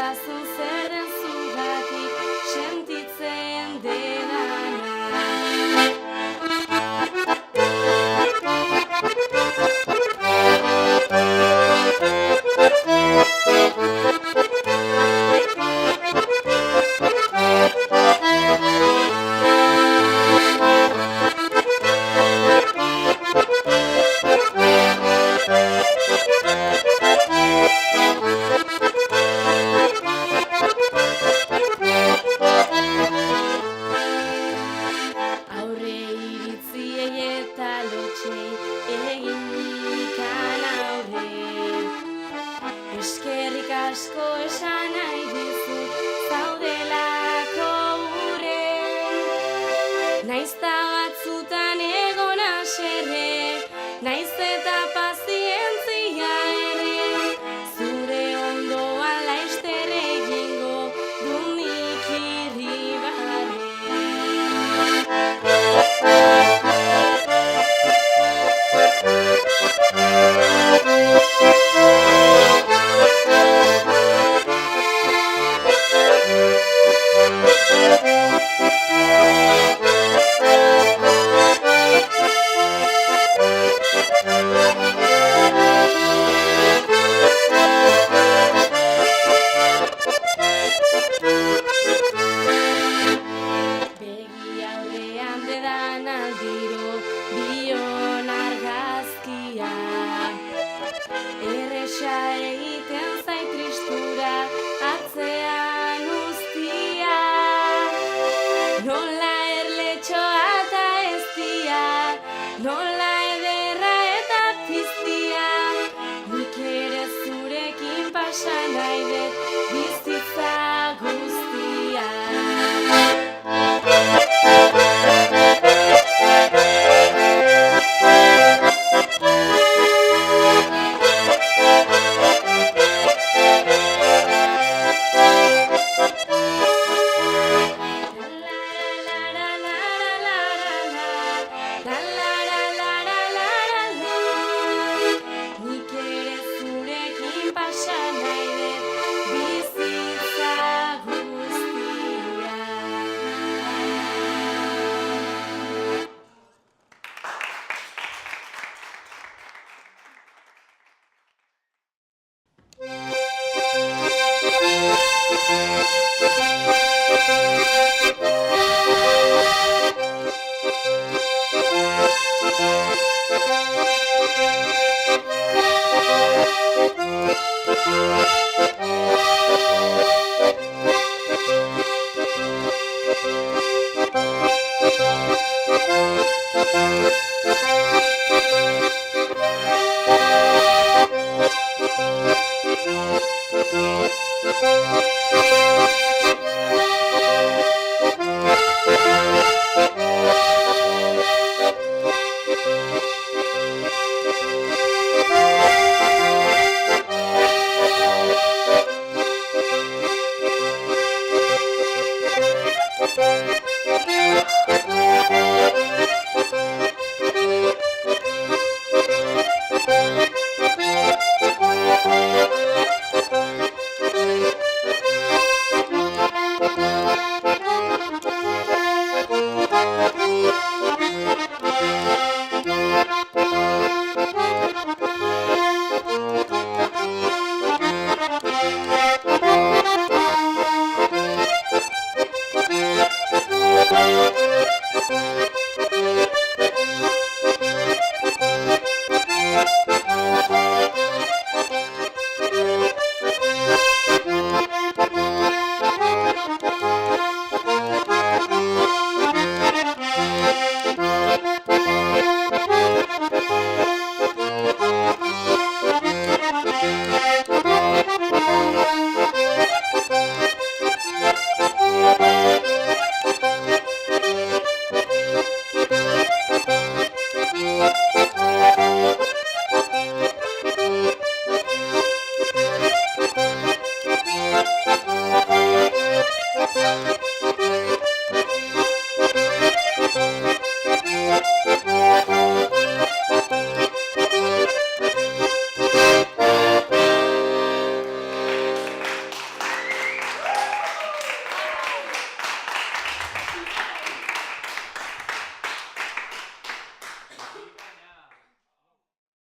ezazu zeren zugatik sentitzen dedana. Aurre iritziei eta lotxei egin ikan aurre. Eskerrik asko esan nahi dizut zaudelako gure. Naiz ta batzutan egon haserre, naiz eta pazientzia ere. Zure ondoan laizter egingo du nik irribarre. Begi aurrean dedan aldiro bion argazkia. Erresa egiten zait tristura atzean uztia. Nola erletxoa eta eztia, nola ederra eta piztia. Nik ere zurekin pasa nahi dut bizitza guztia. Nik ere zurekin pasa nahi dut bizitza guztia.